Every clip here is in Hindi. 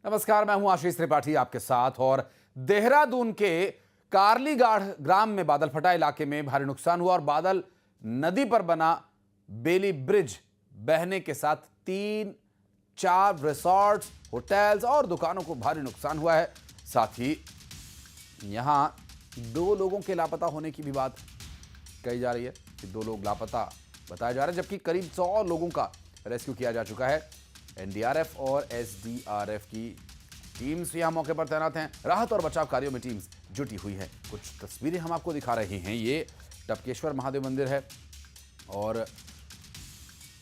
नमस्कार, मैं हूं आशीष त्रिपाठी आपके साथ। और देहरादून के कारलीगाढ़ ग्राम में बादल फटा इलाके में भारी नुकसान हुआ और बादल नदी पर बना बेली ब्रिज बहने के साथ 3-4 रिसॉर्ट्स, होटल्स और दुकानों को भारी नुकसान हुआ है। साथ ही यहां 2 लोगों के लापता होने की भी बात कही जा रही है कि 2 लोग लापता बताया जा रहा है, जबकि करीब 100 लोगों का रेस्क्यू किया जा चुका है। एनडीआरएफ और एसडीआरएफ की टीम्स यहां मौके पर तैनात हैं। राहत और बचाव कार्यों में टीम्स जुटी हुई है। कुछ तस्वीरें हम आपको दिखा रहे हैं। ये टपकेश्वर महादेव मंदिर है और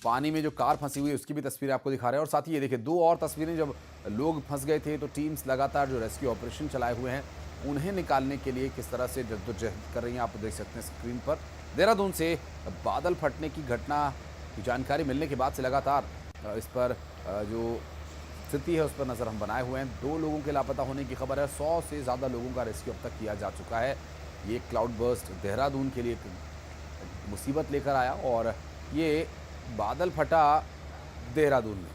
पानी में जो कार फंसी हुई है उसकी भी तस्वीरें आपको दिखा रहे हैं। और साथ ही ये देखिए 2 और तस्वीरें, जब लोग फंस गए थे तो टीम्स लगातार जो रेस्क्यू ऑपरेशन चलाए हुए हैं उन्हें निकालने के लिए किस तरह से जद्दोजहद कर रही हैं, आप देख सकते हैं स्क्रीन पर। देहरादून से बादल फटने की घटना की जानकारी मिलने के बाद से लगातार इस पर जो स्थिति है उस पर नज़र हम बनाए हुए हैं। 2 लोगों के लापता होने की खबर है। 100 से ज़्यादा लोगों का रेस्क्यू अब तक किया जा चुका है। ये क्लाउड बर्स्ट देहरादून के लिए एक मुसीबत लेकर आया और ये बादल फटा देहरादून में।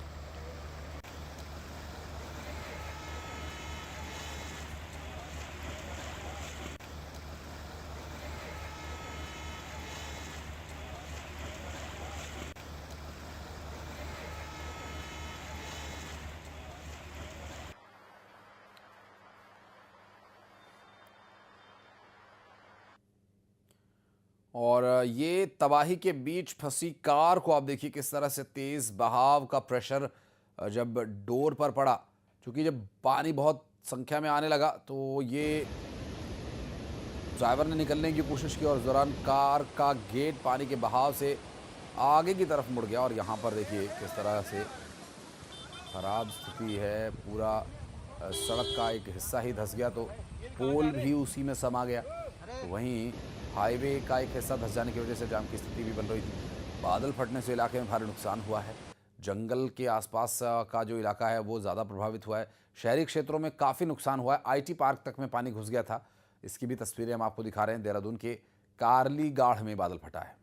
और ये तबाही के बीच फंसी कार को आप देखिए किस तरह से तेज बहाव का प्रेशर जब डोर पर पड़ा, क्योंकि जब पानी बहुत संख्या में आने लगा तो ये ड्राइवर ने निकलने की कोशिश की और उस दौरान कार का गेट पानी के बहाव से आगे की तरफ मुड़ गया। और यहाँ पर देखिए किस तरह से खराब स्थिति है। पूरा सड़क का एक हिस्सा ही धंस गया तो पोल भी उसी में समा गया। वहीं हाईवे का एक हिस्सा धंस जाने की वजह से जाम की स्थिति भी बन रही थी। बादल फटने से इलाके में भारी नुकसान हुआ है। जंगल के आसपास का जो इलाका है वो ज़्यादा प्रभावित हुआ है। शहरी क्षेत्रों में काफ़ी नुकसान हुआ है। आईटी पार्क तक में पानी घुस गया था। इसकी भी तस्वीरें हम आपको दिखा रहे हैं। देहरादून के कारलीगाढ़ में बादल फटा है।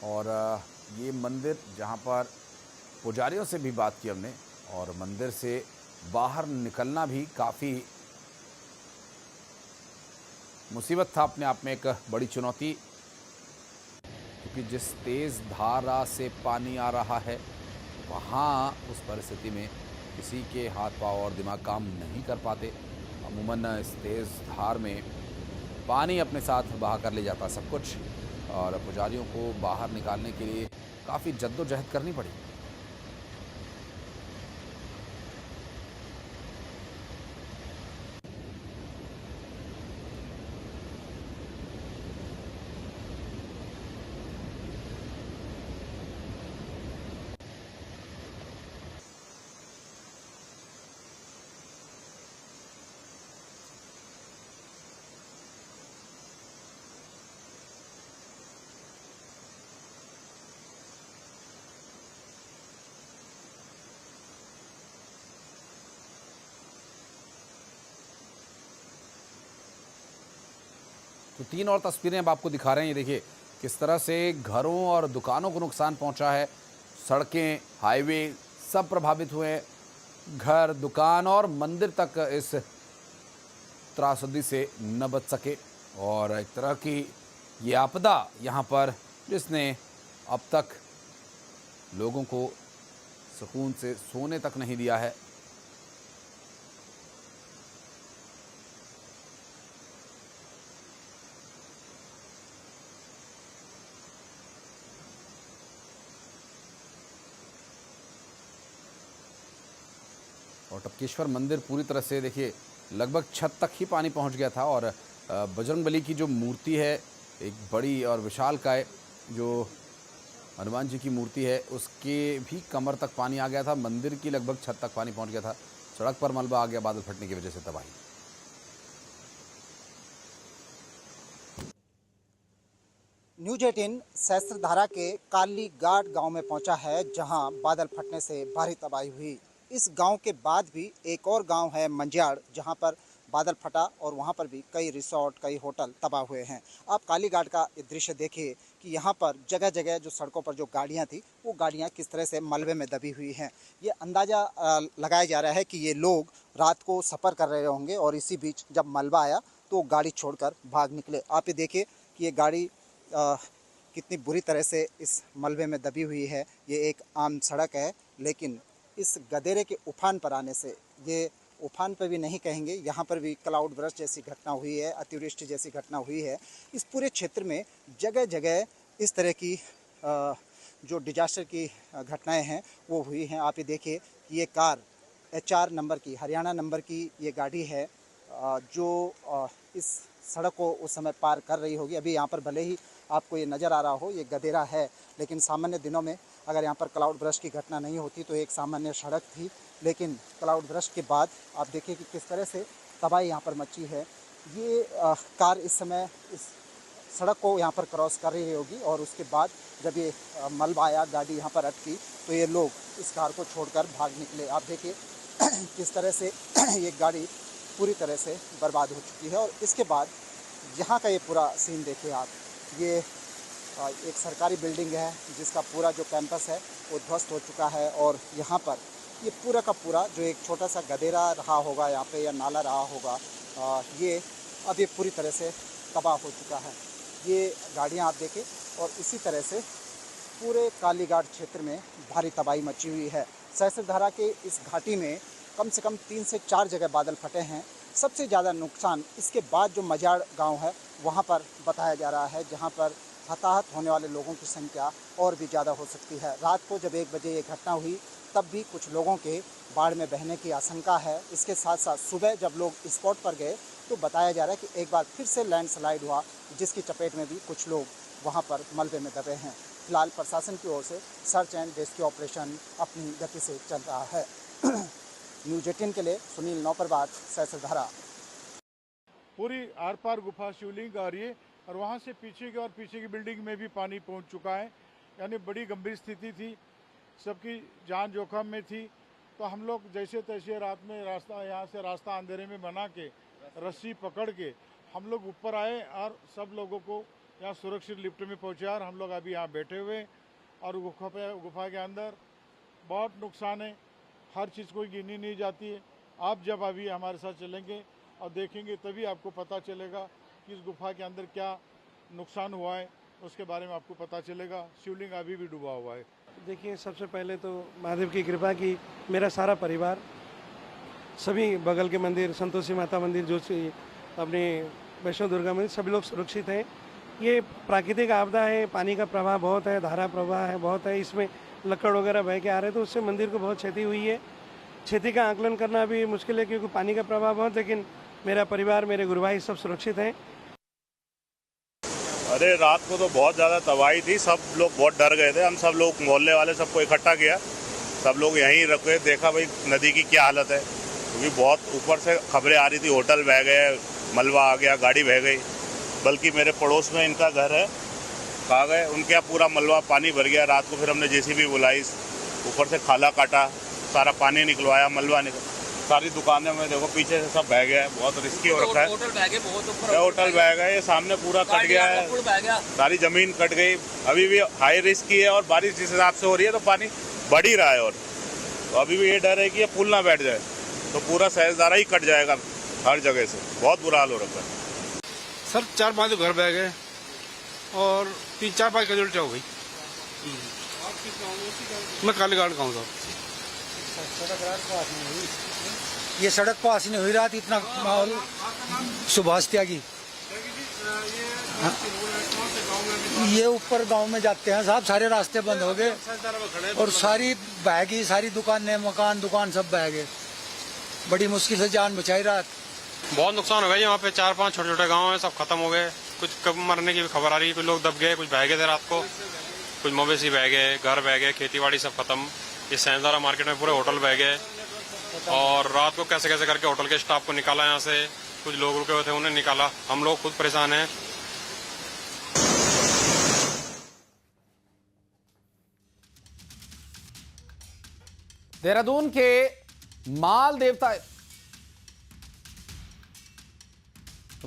और ये मंदिर जहाँ पर पुजारियों से भी बात की हमने, और मंदिर से बाहर निकलना भी काफ़ी मुसीबत था अपने आप में, एक बड़ी चुनौती, क्योंकि जिस तेज़ धारा से पानी आ रहा है वहाँ उस परिस्थिति में किसी के हाथ पांव और दिमाग काम नहीं कर पाते। अमूमन इस तेज़ धार में पानी अपने साथ बहा कर ले जाता सब कुछ, और पुजारियों को बाहर निकालने के लिए काफ़ी जद्दोजहद करनी पड़ी। तो 3 और तस्वीरें अब आपको दिखा रहे हैं। ये देखिए किस तरह से घरों और दुकानों को नुकसान पहुंचा है। सड़कें, हाईवे सब प्रभावित हुए हैं। घर, दुकान और मंदिर तक इस त्रासदी से न बच सके। और एक तरह की ये आपदा यहाँ पर जिसने अब तक लोगों को सुकून से सोने तक नहीं दिया है। और टपकेश्वर मंदिर पूरी तरह से देखिए लगभग छत तक ही पानी पहुंच गया था। और बजरंगबली की जो मूर्ति है, एक बड़ी और विशालकाय जो हनुमान जी की मूर्ति है, उसके भी कमर तक पानी आ गया था। मंदिर की लगभग छत तक पानी पहुंच गया था। सड़क पर मलबा आ गया बादल फटने की वजह से तबाही। न्यूज 18 सहस्त्रधारा के कारलीगाढ़ गांव में पहुंचा है, जहां बादल फटने से भारी तबाही हुई। इस गांव के बाद भी एक और गांव है मंजियाड़, जहां पर बादल फटा और वहां पर भी कई रिसोर्ट, कई होटल तबाह हुए हैं। आप कालीघाट का ये दृश्य देखिए कि यहाँ पर जगह जगह जो सड़कों पर जो गाड़ियाँ थी वो गाड़ियाँ किस तरह से मलबे में दबी हुई हैं। ये अंदाज़ा लगाया जा रहा है कि ये लोग रात को सफ़र कर रहे होंगे और इसी बीच जब मलबा आया तो गाड़ी छोड़कर भाग निकले। आप ये देखिए कि ये गाड़ी कितनी बुरी तरह से इस मलबे में दबी हुई है। ये एक आम सड़क है, लेकिन इस गदेरे के उफान पर आने से, ये उफान पर भी नहीं कहेंगे, यहाँ पर भी क्लाउड बर्स्ट जैसी घटना हुई है, अतिवृष्टि जैसी घटना हुई है। इस पूरे क्षेत्र में जगह जगह इस तरह की जो डिजास्टर की घटनाएं हैं वो हुई हैं। आप ये देखिए कि ये कार HR नंबर की, हरियाणा नंबर की ये गाड़ी है जो इस सड़क को उस समय पार कर रही होगी। अभी यहाँ पर भले ही आपको ये नज़र आ रहा हो ये गदेरा है, लेकिन सामान्य दिनों में अगर यहाँ पर क्लाउड बर्स्ट की घटना नहीं होती तो एक सामान्य सड़क थी। लेकिन क्लाउड बर्स्ट के बाद आप देखिए कि किस तरह से तबाही यहाँ पर मची है। ये कार इस समय इस सड़क को यहाँ पर क्रॉस कर रही होगी और उसके बाद जब ये मलबा आया, गाड़ी यहाँ पर अटकी, तो ये लोग इस कार को छोड़कर भाग निकले। आप देखिए किस तरह से ये गाड़ी पूरी तरह से बर्बाद हो चुकी है। और इसके बाद यहाँ का ये पूरा सीन देखिए आप, ये एक सरकारी बिल्डिंग है जिसका पूरा जो कैंपस है वो ध्वस्त हो चुका है। और यहाँ पर ये पूरा का पूरा जो एक छोटा सा गदेरा रहा होगा यहाँ पे या नाला रहा होगा, ये अब ये पूरी तरह से तबाह हो चुका है। ये गाड़ियाँ आप देखें और इसी तरह से पूरे कालीघाट क्षेत्र में भारी तबाही मची हुई है। सहस्त्रधारा के इस घाटी में कम से कम 3 से 4 जगह बादल फटे हैं। सबसे ज़्यादा नुकसान इसके बाद जो मजाड़ गांव है वहां पर बताया जा रहा है, जहां पर हताहत होने वाले लोगों की संख्या और भी ज़्यादा हो सकती है। रात को जब 1 बजे ये घटना हुई तब भी कुछ लोगों के बाढ़ में बहने की आशंका है। इसके साथ साथ सुबह जब लोग स्पॉट पर गए तो बताया जा रहा है कि एक बार फिर से लैंडस्लाइड हुआ, जिसकी चपेट में भी कुछ लोग वहाँ पर मलबे में दबे हैं। फिलहाल प्रशासन की ओर से सर्च एंड रेस्क्यू ऑपरेशन अपनी गति से चल रहा है। न्यूज़ 18 के लिए सुनील नौपरबात, सहस्त्रधारा। पूरी आर पार गुफा शिवलिंग आ रही है और वहाँ से पीछे की और पीछे की बिल्डिंग में भी पानी पहुँच चुका है। यानी बड़ी गंभीर स्थिति थी, सबकी जान जोखिम में थी। तो हम लोग जैसे तैसे रात में रास्ता, यहाँ से रास्ता अंधेरे में बना के रस्सी पकड़ के हम लोग ऊपर आए और सब लोगों को यहाँ सुरक्षित लिफ्ट में पहुँचा। और हम लोग अभी यहाँ बैठे हुए और गुफा के अंदर बहुत नुकसान है, हर चीज़ कोई गिनी नहीं जाती है। आप जब अभी हमारे साथ चलेंगे और देखेंगे तभी आपको पता चलेगा कि इस गुफा के अंदर क्या नुकसान हुआ है, उसके बारे में आपको पता चलेगा। शिवलिंग अभी भी डूबा हुआ है। देखिए, सबसे पहले तो महादेव की कृपा की मेरा सारा परिवार, सभी बगल के मंदिर, संतोषी माता मंदिर, जो अपने वैष्णो दुर्गा मंदिर, सभी लोग सुरक्षित हैं। ये प्राकृतिक आपदा है, पानी का प्रवाह बहुत है, धारा प्रवाह है बहुत है, इसमें लकड़ वगैरह बह के आ रहे, तो उससे मंदिर को बहुत क्षति हुई है। क्षति का आकलन करना भी मुश्किल है क्योंकि पानी का प्रवाह बहुत, लेकिन मेरा परिवार, मेरे गुरु भाई सब सुरक्षित हैं। अरे रात को तो बहुत ज़्यादा तबाही थी, सब लोग बहुत डर गए थे। हम सब लोग मोहल्ले वाले सबको इकट्ठा किया, सब लोग यहीं रखे, देखा भाई नदी की क्या हालत है, क्योंकि बहुत ऊपर से खबरें आ रही थी होटल बह गए, मलबा आ गया, गाड़ी बह गई। बल्कि मेरे पड़ोस में इनका घर है, कहा गए उनके यहाँ पूरा मलबा पानी भर गया। रात को फिर हमने JCB बुलाई, ऊपर से खाला काटा, सारा पानी निकलवाया, मलबा निकल, सारी दुकानें में देखो पीछे से सब बह गया है, बहुत रिस्की हो रखा है। होटल बह गए, बहुत ऊपर होटल बह गए, ये सामने पूरा कट गया है, सारी जमीन कट गई। अभी भी हाई रिस्क की है और बारिश जिस हिसाब से हो रही है तो पानी बढ़ ही रहा है। और तो अभी भी ये डर है कि ये पुल ना बैठ जाए तो पूरा सहस्त्रधारा ही कट जाएगा हर जगह से, बहुत बुरा हाल हो रखा है। सर 4-5 घर बह गए और 3-4-5 कजल उल्टा हो गई। मैं कालीघाट गाँव था। ये सड़क पास नहीं हुई, रात इतना माहौल सुभाष त्यागी। ये ऊपर गांव में जाते हैं साहब, सारे रास्ते बंद हो गए और सारी बह गई, सारी दुकानें, मकान, दुकान सब बह गए। बड़ी मुश्किल से जान बचाई रात। बहुत नुकसान हो गया। यहाँ पे 4-5 छोटे-छोटे गांव हैं, सब खत्म हो गए। कुछ कब मरने की भी खबर आ रही है, कुछ लोग दब गए, कुछ बह गए थे रात को, कुछ मवेशी बह गए, घर बह गए, खेतीबाड़ी सब खत्म। इस सहस्त्रधारा मार्केट में पूरे होटल बह गए और रात को कैसे कैसे करके होटल के स्टाफ को निकाला यहाँ से, कुछ लोग रुके हुए थे उन्हें निकाला। हम लोग खुद परेशान हैं। देहरादून के माल देवता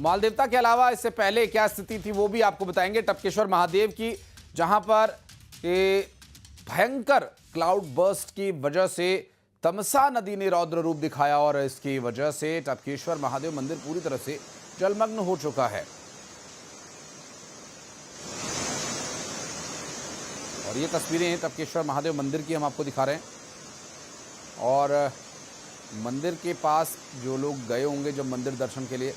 तो माल देवता के अलावा इससे पहले क्या स्थिति थी वो भी आपको बताएंगे। टपकेश्वर महादेव की, जहां पर भयंकर क्लाउड बर्स्ट की वजह से तमसा नदी ने रौद्र रूप दिखाया और इसकी वजह से टपकेश्वर महादेव मंदिर पूरी तरह से जलमग्न हो चुका है। और ये तस्वीरें टपकेश्वर महादेव मंदिर की हम आपको दिखा रहे हैं। और मंदिर के पास जो लोग गए होंगे जब मंदिर दर्शन के लिए,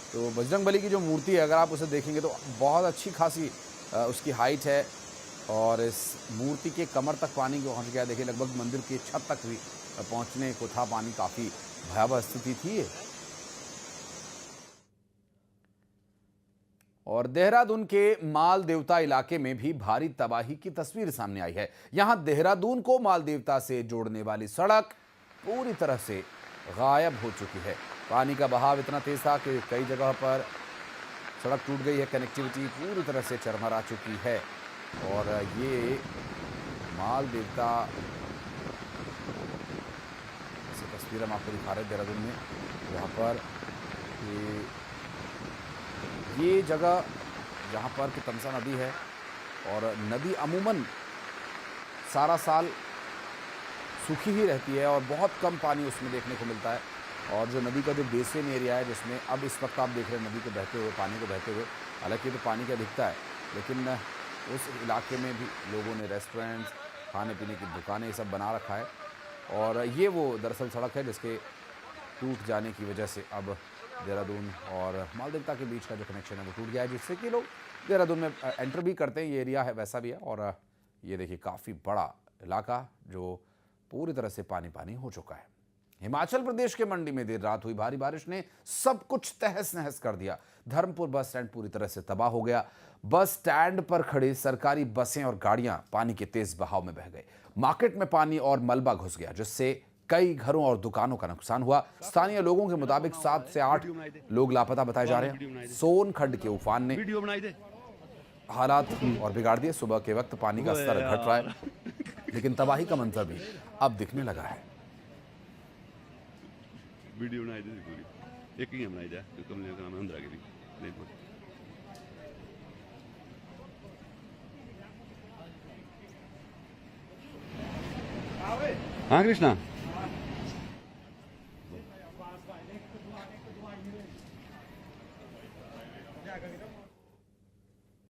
तो बजरंगबली की जो मूर्ति है अगर आप उसे देखेंगे तो बहुत अच्छी खासी उसकी हाइट है और इस मूर्ति के कमर तक पानी पहुंच गया। देखिए लगभग मंदिर की छत तक भी पहुंचने को था पानी, काफ़ी भयावह स्थिति थी ये। और देहरादून के माल देवता इलाके में भी भारी तबाही की तस्वीर सामने आई है। यहां देहरादून को माल देवता से जोड़ने वाली सड़क पूरी तरह से गायब हो चुकी है। पानी का बहाव इतना तेज था कि कई जगह पर सड़क टूट गई है, कनेक्टिविटी पूरी तरह से चरमरा चुकी है। और ये माल देवता से तस्वीर हम आपको दिखा रहे हैं देहरादून में, जहाँ पर ये जगह जहाँ पर कि तमसा नदी है और नदी अमूमन सारा साल सूखी ही रहती है और बहुत कम पानी उसमें देखने को मिलता है। और जो नदी का जो बेसिन एरिया है जिसमें अब इस वक्त आप देख रहे हैं नदी को बहते हुए, पानी को बहते हुए, हालांकि तो पानी का दिखता है लेकिन उस इलाके में भी लोगों ने रेस्टोरेंट्स, खाने पीने की दुकानें सब बना रखा है। और ये वो दरअसल सड़क है जिसके टूट जाने की वजह से अब देहरादून और माल देवता के बीच का जो कनेक्शन है वो टूट गया है, जिससे कि लोग देहरादून में एंटर भी करते हैं। ये एरिया है वैसा भी है। और ये देखिए काफ़ी बड़ा इलाका जो पूरी तरह से पानी पानी हो चुका है। हिमाचल प्रदेश के मंडी में देर रात हुई भारी बारिश ने सब कुछ तहस नहस कर दिया। धर्मपुर बस स्टैंड पूरी तरह से तबाह हो गया। बस स्टैंड पर खड़ी सरकारी बसें और गाड़ियां पानी के तेज बहाव में बह गई। मार्केट में पानी और मलबा घुस गया, जिससे कई घरों और दुकानों का नुकसान हुआ। स्थानीय लोगों के मुताबिक 7 से 8 लोग लापता बताए जा रहे हैं। सोनखंड के उफान ने हालात और बिगाड़ दिए। सुबह के वक्त पानी का स्तर घट रहा है लेकिन तबाही का मंजर भी अब दिखने लगा है। वीडियो बनाई दे पूरी, एक ही बनाई जाए तो कमले का नाम अंदर आगे भी। हाँ कृष्णा।